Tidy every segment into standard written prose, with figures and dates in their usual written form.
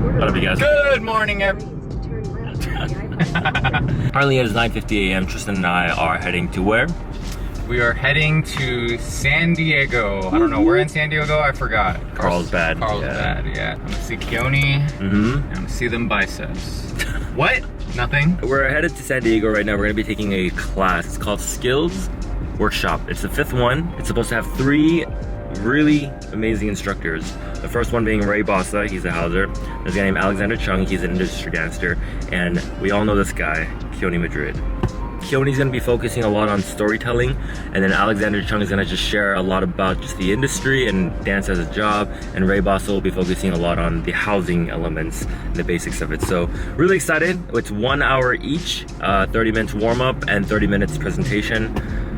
What up, you guys? Good morning, everyone. Currently it is 9:50 a.m. Tristan and I are heading to where? We are heading to San Diego. I don't know, where in San Diego? I forgot. Carlsbad. Carlsbad, yeah. I'm gonna see Keone. Mm-hmm. I'm gonna see them biceps. What? Nothing? We're headed to San Diego right now. We're gonna be taking a class. It's called Skills Workshop. It's the 5th one. It's supposed to have 3 really amazing instructors. The first one being Ray Bossa, he's a Hauser. There's a guy named Alexander Chung, he's an industry gangster. And we all know this guy, Keone Madrid. Keone's gonna be focusing a lot on storytelling, and then Alexander Chung is gonna just share a lot about just the industry and dance as a job, and Ray Bossa will be focusing a lot on the housing elements and the basics of it. So really excited. It's 1 hour each, 30 minutes warm up and 30 minutes presentation.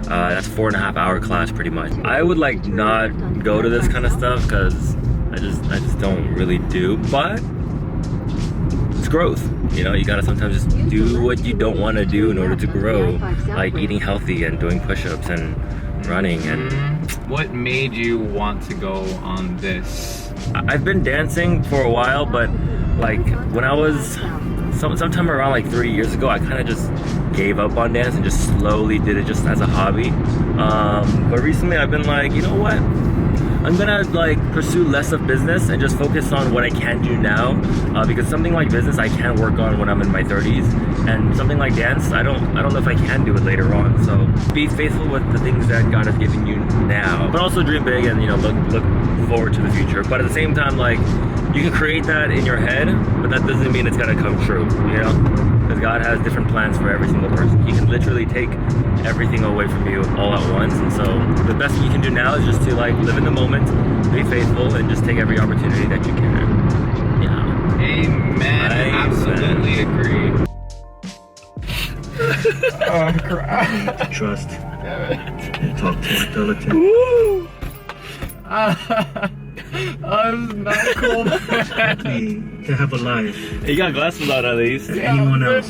That's a 4.5 hour class pretty much. I would like not go to this kind of stuff because I just don't really do, but it's growth. You know, you gotta sometimes just do what you don't want to do in order to grow, like eating healthy and doing push-ups and running. And what made you want to go on this? I've been dancing for a while, but like when I was sometime around like 3 years ago, I kind of just gave up on dance and just slowly did it just as a hobby. But recently I've been like, you know what? I'm gonna like pursue less of business and just focus on what I can do now, because something like business I can work on when I'm in my 30s, and something like dance I don't know if I can do it later on. So be faithful with the things that God has given you now, but also dream big and, you know, look forward to the future. But at the same time, like, you can create that in your head, but that doesn't mean it's gonna come true, you know? Because God has different plans for every single person. He can literally take everything away from you all at once. And so the best thing you can do now is just to like live in the moment, be faithful, and just take every opportunity that you can. Yeah. Amen. Absolutely agree. Oh, crap. Trust. Damn Talk to intelligence. Woo! I'm not cool, man. To have a life. You got glasses on at least. Anyone else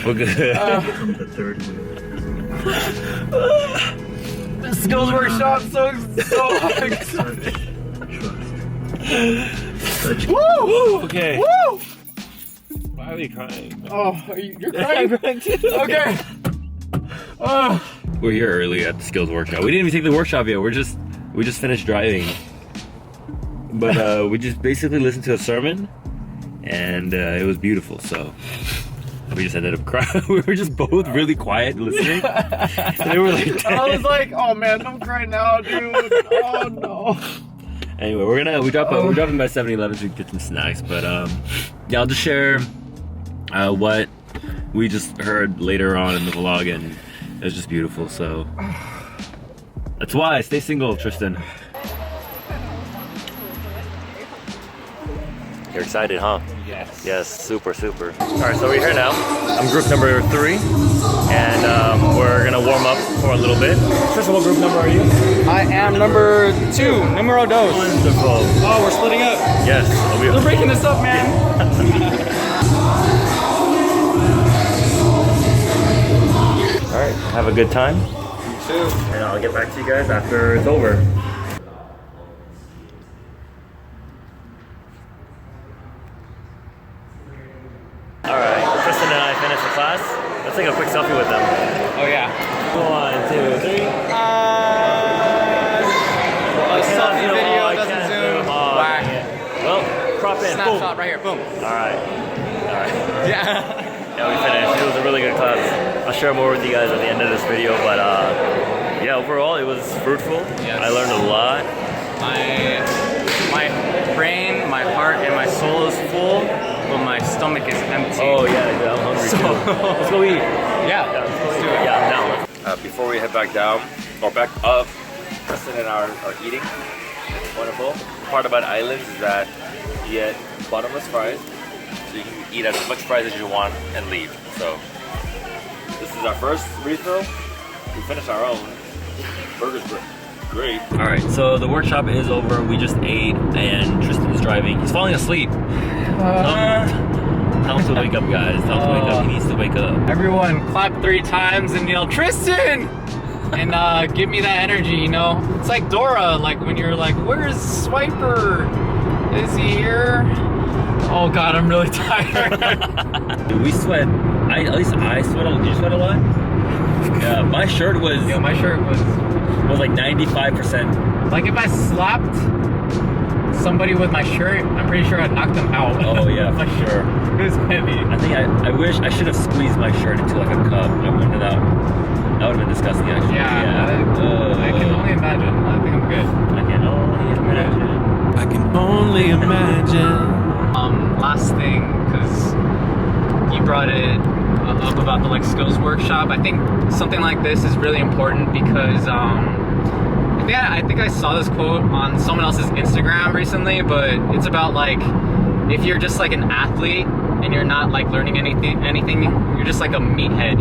We're good. becomes the third wheel. The skills workshop so hard. Trust. Woo! Okay. Woo! Why are we crying? Oh, you're crying. Okay. Oh. We're here early at the Skills Workshop. We didn't even take the workshop yet. We just finished driving. But we just basically listened to a sermon, and it was beautiful. So we just ended up crying. We were just both really quiet listening. And they were like, I was like, oh man, don't cry now, dude. Oh no. Anyway, we're dropping by 7-Eleven to get some snacks. But yeah, I'll just share what we just heard later on in the vlog, and it was just beautiful. So that's why stay single, Tristan. You're excited, huh? Yes. Yes, super. Alright, so we're here now. I'm group number 3, and we're gonna warm up for a little bit. Tristan, what group number are you? I am number 2, numero dos. Wonderful. Oh, we're splitting up. Yes. We're breaking this up, man. Alright, have a good time. You too. And I'll get back to you guys after it's over. Alright, Tristan and I finished the class. Let's take a quick selfie with them. Oh yeah. 1, 2, 3. A selfie video doesn't zoom. Whack. Well, crop in. Snapshot right here. Boom. Alright. Yeah. Yeah, we finished. It was a really good class. I'll share more with you guys at the end of this video, but yeah, overall it was fruitful. Yes. I learned a lot. My brain, my heart, and my soul is full, but my stomach is empty. Oh yeah, I'm hungry too. Let's go eat. Yeah, let's do it. Yeah, I'm down. Before we head back down, or back up, Tristan and I are eating. It's wonderful. The part about islands is that you get bottomless fries, so you can eat as much fries as you want and leave. So this is our first refill. We finished our own. Burger's great. All right, so the workshop is over. We just ate, and Tristan's driving. He's falling asleep. Tell him to wake up, guys. Tell him to wake up. He needs to wake up. Everyone clap 3 times and yell, Tristan! And give me that energy, you know? It's like Dora, like when you're like, where's Swiper? Is he here? Oh God, I'm really tired. Dude, we sweat. At least I sweat. Did you sweat a lot? Yeah, my shirt was Yeah, my shirt was like 95%. like if I slapped somebody with my shirt, I'm pretty sure I'd knock them out. Oh yeah, for sure. It was heavy. I think I wish I should have squeezed my shirt into like a cup. I wonder that would have been disgusting actually. I can only imagine. I think I'm good. I can only imagine. I can only imagine. Last thing, because you brought it up about the like skills workshop. I think something like this is really important because I think I saw this quote on someone else's Instagram recently, but it's about like if you're just like an athlete and you're not like learning anything, you're just like a meathead,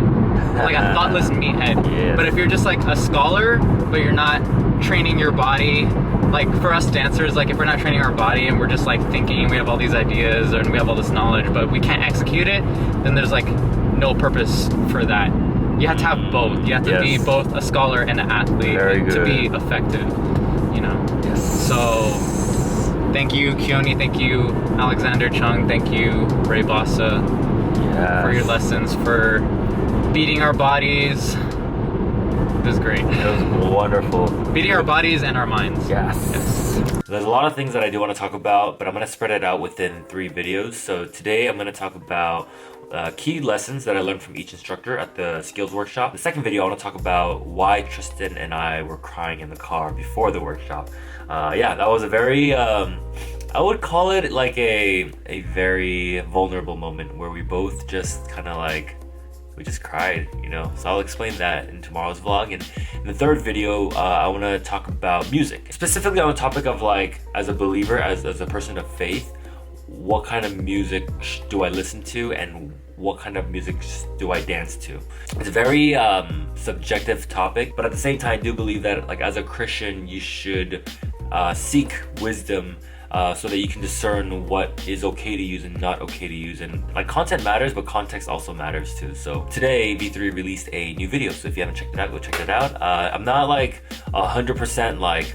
like a thoughtless meathead. Yes. But if you're just like a scholar, but you're not training your body, like for us dancers, like if we're not training our body and we're just like thinking we have all these ideas and we have all this knowledge, but we can't execute it, then there's like no purpose for that. You have to have both. You have to be both a scholar and an athlete to be effective, you know? Yes. So thank you, Keone. Thank you, Alexander Chung. Thank you, Ray Bossa, for your lessons, for beating our bodies. It was great. It was wonderful. Beating our bodies and our minds. Yes. There's a lot of things that I do want to talk about, but I'm going to spread it out within 3 videos. So today I'm going to talk about key lessons that I learned from each instructor at the skills workshop. The second video I want to talk about why Tristan and I were crying in the car before the workshop. Yeah, that was a very, I would call it like a very vulnerable moment where we both just kind of like, we just cried, you know? So I'll explain that in tomorrow's vlog. And in the third video, I want to talk about music. Specifically on the topic of like, as a believer, as a person of faith, what kind of music do I listen to and what kind of music do I dance to? It's a very subjective topic, but at the same time, I do believe that like as a Christian, you should seek wisdom so that you can discern what is okay to use and not okay to use. And like content matters, but context also matters too. So today V3 released a new video. So if you haven't checked it out, go check it out. I'm not like 100% like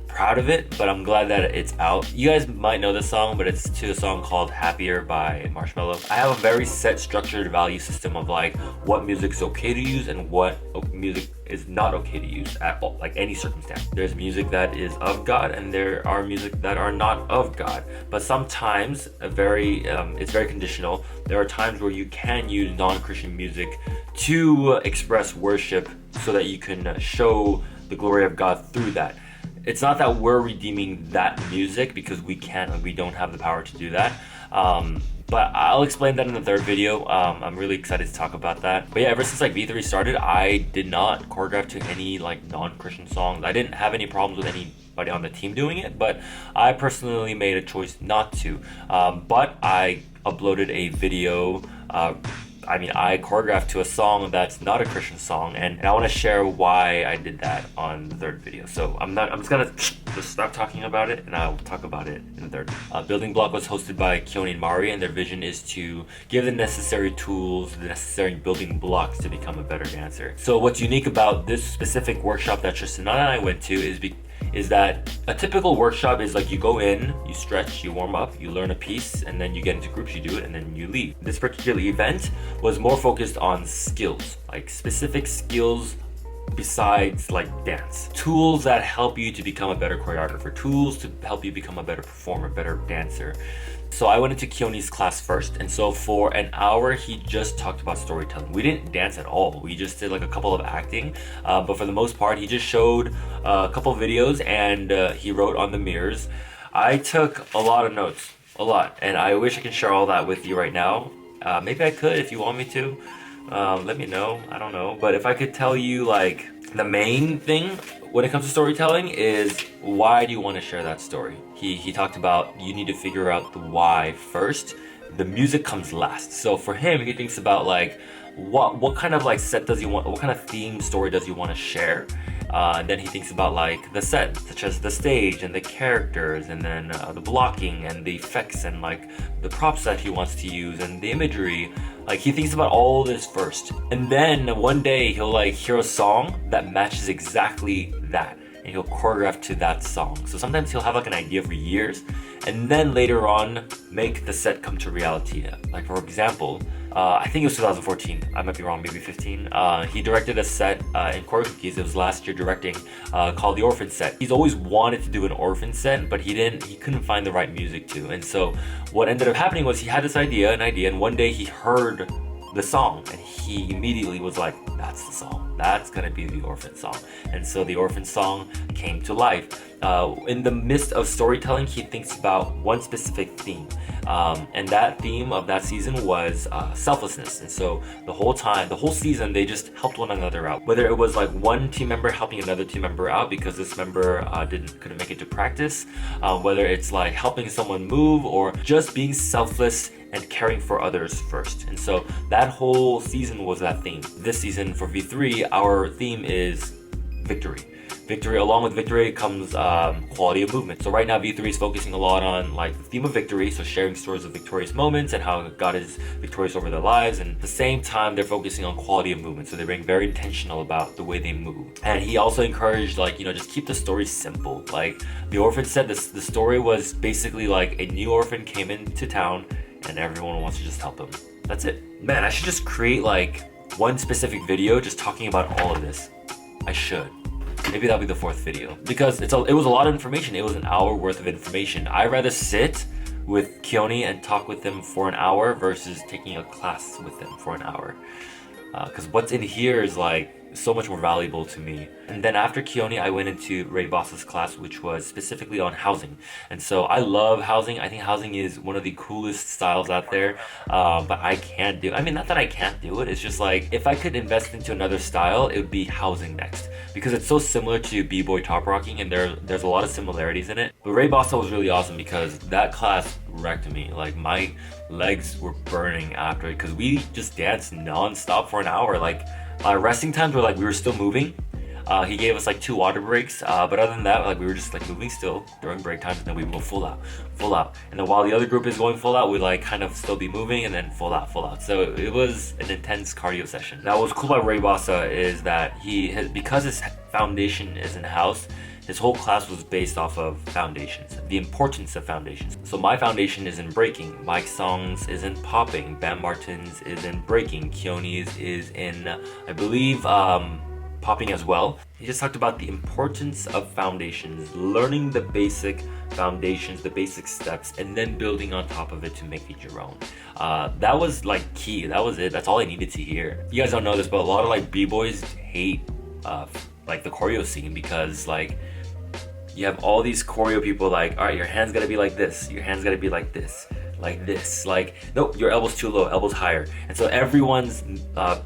proud of it, but I'm glad that it's out. You guys might know this song, but it's to a song called Happier by Marshmello. I have a very set structured value system of like what music is okay to use and what music is not okay to use at all, like any circumstance. There's music that is of God and there are music that are not of God. But sometimes it's very conditional. There are times where you can use non-Christian music to express worship so that you can show the glory of God through that. It's not that we're redeeming that music because we can't, like, we don't have the power to do that. But I'll explain that in the third video. I'm really excited to talk about that. But yeah, ever since like V3 started, I did not choreograph to any like non-Christian songs. I didn't have any problems with anybody on the team doing it, but I personally made a choice not to. But I uploaded a video. I choreographed to a song that's not a Christian song, and I want to share why I did that on the third video. So I'm just gonna stop talking about it, and I'll talk about it in the third. Building Block was hosted by Keone and Mari, and their vision is to give the necessary tools, the necessary building blocks to become a better dancer. So what's unique about this specific workshop that Tristan and I went to is that a typical workshop is like you go in, you stretch, you warm up, you learn a piece, and then you get into groups, you do it, and then you leave. This particular event was more focused on skills, like specific skills besides like dance. Tools that help you to become a better choreographer, tools to help you become a better performer, better dancer. So I went into Keone's class first, and so for an hour he just talked about storytelling. We didn't dance at all. We just did like a couple of acting, but for the most part he just showed a couple of videos and he wrote on the mirrors. I took a lot of notes, a lot, and I wish I could share all that with you right now. Maybe I could if you want me to. Let me know. I don't know, but if I could tell you like the main thing when it comes to storytelling is why do you want to share that story? He talked about you need to figure out the why first. The music comes last. So for him, he thinks about like what kind of like set does he want, what kind of theme story does he want to share? And then he thinks about like the set, such as the stage and the characters, and then the blocking and the effects and like the props that he wants to use and the imagery. Like he thinks about all this first, and then one day he'll like hear a song that matches exactly that, and and he'll choreograph to that song. So sometimes he'll have like an idea for years and then later on make the set come to reality. Like for example, I think it was 2014, I might be wrong, maybe 15. He directed a set in Choreo Cookies, it was last year directing, called the Orphan Set. He's always wanted to do an orphan set, but he couldn't find the right music to. And so what ended up happening was he had this idea, and one day he heard the song and he immediately was like, that's the song, that's gonna be the orphan song. And so the orphan song came to life. In the midst of storytelling, he thinks about one specific theme, and that theme of that season was selflessness. And so the whole season, they just helped one another out, whether it was like one team member helping another team member out because this member couldn't make it to practice, whether it's like helping someone move or just being selfless and caring for others first. And so that whole season was that theme. This season for V3, our theme is victory. Victory, along with victory comes quality of movement. So right now V3 is focusing a lot on like the theme of victory, so sharing stories of victorious moments and how God is victorious over their lives, and at the same time they're focusing on quality of movement, so they're being very intentional about the way they move. And he also encouraged just keep the story simple. Like the orphan said, the story was basically like a new orphan came into town and everyone wants to just help him. That's it. Man, I should just create like one specific video just talking about all of this. I should. Maybe that'll be the 4th video, because it was a lot of information. It was an hour worth of information. I'd rather sit with Keone and talk with them for an hour versus taking a class with them for an hour, because what's in here is like so much more valuable to me. And then after Keone, I went into Ray Boss's class, which was specifically on housing. And so I love housing. I think housing is one of the coolest styles out there, but I can't do, not that I can't do it, it's just like, if I could invest into another style, it would be housing next, because it's so similar to b-boy top rocking and there's a lot of similarities in it. But Ray Bossa was really awesome because that class wrecked me. Like my legs were burning after it, because we just danced non-stop for an hour. Like resting times were like we were still moving. He gave us like 2 water breaks, but other than that, like we were just like moving still during break times, and then we would go full out. And then while the other group is going full out, we like kind of still be moving and then full out. So it was an intense cardio session. Now what's cool about Ray Bossa is that because his foundation is in house, his whole class was based off of foundations, the importance of foundations. So my foundation is in breaking, Mike Song's is in popping, Bam Martin's is in breaking, Keone's is in, I believe, popping as well. He just talked about the importance of foundations, learning the basic foundations, the basic steps, and then building on top of it to make it your own. That was like key. That was it. That's all I needed to hear. You guys don't know this, but a lot of like b-boys hate like the choreo scene, because like you have all these choreo people like, all right, your hands gotta be like this, your hands gotta be like this, like nope, your elbows too low, elbows higher. And so everyone's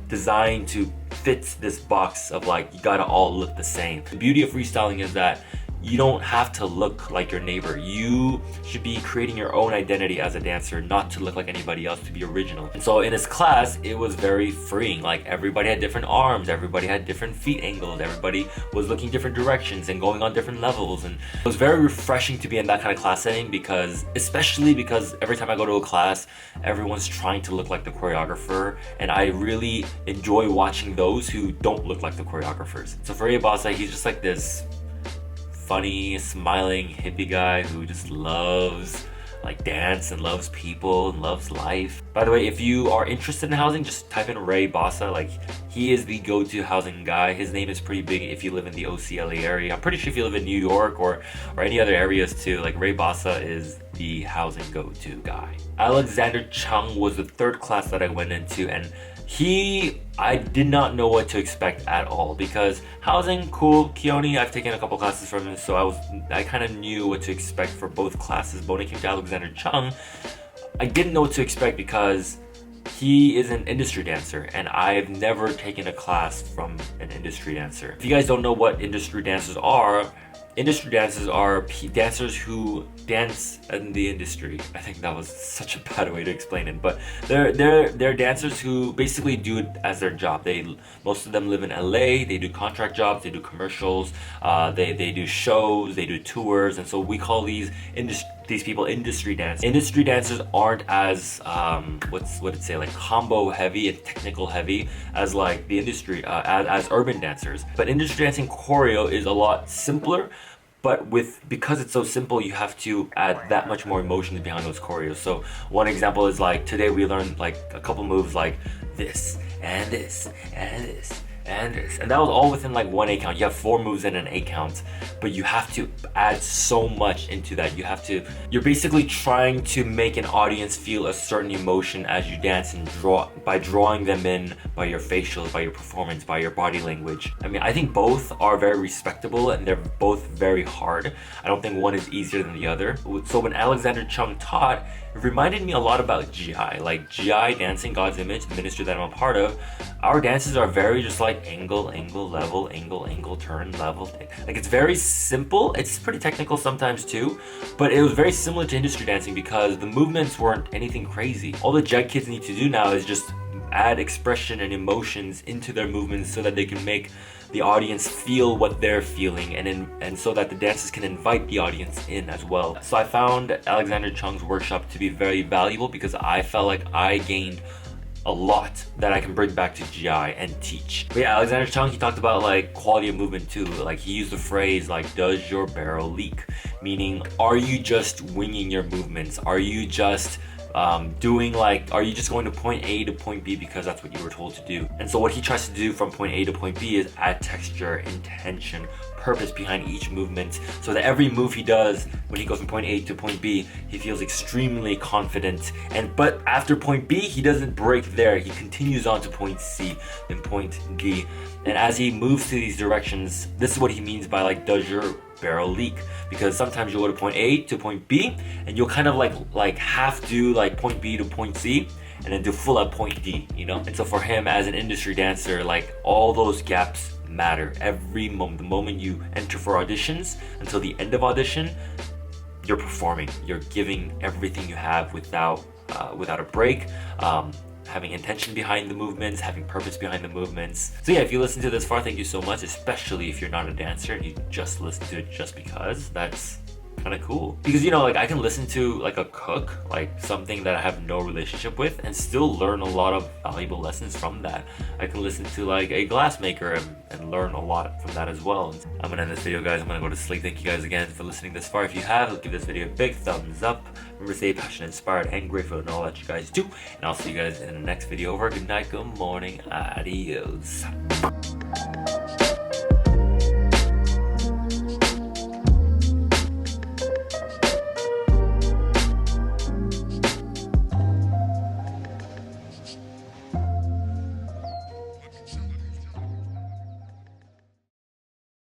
designed to fit this box of like, you gotta all look the same. The beauty of freestyling is that you don't have to look like your neighbor. You should be creating your own identity as a dancer, not to look like anybody else, to be original. And so in his class, it was very freeing. Like everybody had different arms, everybody had different feet angles, everybody was looking different directions and going on different levels. And it was very refreshing to be in that kind of class setting, especially because every time I go to a class, everyone's trying to look like the choreographer. And I really enjoy watching those who don't look like the choreographers. So for Bossa, he's just like this funny, smiling hippie guy who just loves like dance and loves people and loves life. By the way, if you are interested in housing, just type in Ray Bossa. Like he is the go-to housing guy. His name is pretty big if you live in the OCLA area. I'm pretty sure if you live in New York or any other areas too, like Ray Bossa is the housing go-to guy. Alexander Chung was the 3rd class that I went into, and I did not know what to expect at all, because housing, cool, Keone, I've taken a couple classes from him, so I kind of knew what to expect for both classes. But when it came to Alexander Chung, I didn't know what to expect because he is an industry dancer, and I've never taken a class from an industry dancer. If you guys don't know what industry dancers are dancers who dance in the industry. I think that was such a bad way to explain it, but they're dancers who basically do it as their job. Most of them live in LA. They do contract jobs, they do commercials, they do shows, they do tours, and so we call these these people industry dance. Industry dancers aren't as what it say, like combo heavy and technical heavy as like the industry as urban dancers. But industry dancing choreo is a lot simpler. But because it's so simple, you have to add that much more emotions behind those choreos. So one example is like today we learned like a couple moves like this and this and this and this, and that was all within like one 8 count. You have 4 moves in an 8 count, but you have to add so much into that. You're basically trying to make an audience feel a certain emotion as you dance and by drawing them in by your facials, by your performance, by your body language. I mean, I think both are very respectable and they're both very hard. I don't think one is easier than the other. So when Alexander Chung taught, it reminded me a lot about GI. Like GI, Dancing God's Image, the ministry that I'm a part of, our dances are very just like angle, level, angle, turn, level. Like it's very simple. It's pretty technical sometimes too, but it was very similar to industry dancing because the movements weren't anything crazy. All the JEG kids need to do now is just add expression and emotions into their movements so that they can make the audience feel what they're feeling, and so that the dancers can invite the audience in as well. So I found Alexander Chung's workshop to be very valuable because I felt like I gained a lot that I can bring back to GI and teach. But yeah, Alexander Chung, he talked about like quality of movement too. Like he used the phrase like, does your barrel leak? Meaning, are you just winging your movements? Are you just are you just going to point A to point B because that's what you were told to do? And so what he tries to do from point A to point B is add texture, intention, purpose behind each movement, so that every move he does when he goes from point A to point B, he feels extremely confident. But after point B, he doesn't break there. He continues on to point C, then point D. And as he moves to these directions, this is what he means by like, does your barrel leak? Because sometimes you'll go to point A to point B and you'll kind of like half do like point B to point C and then do full at point D, you know? And so for him as an industry dancer, like all those gaps matter. Every moment, the moment you enter for auditions until the end of audition, you're performing. You're giving everything you have without a break. Having intention behind the movements, having purpose behind the movements. So yeah, if you listen to this far, thank you so much, especially if you're not a dancer and you just listen to it just because. That's kind of cool. Because, you know, like I can listen to like a cook, like something that I have no relationship with, and still learn a lot of valuable lessons from that. I can listen to like a glass maker and learn a lot from that as well. I'm gonna end this video, guys. I'm gonna go to sleep. Thank you guys again for listening this far. If you have, give this video a big thumbs up. Remember to stay passionate, inspired, and grateful in all that you guys do. And I'll see you guys in the next video. Over. Good night, good morning, adios.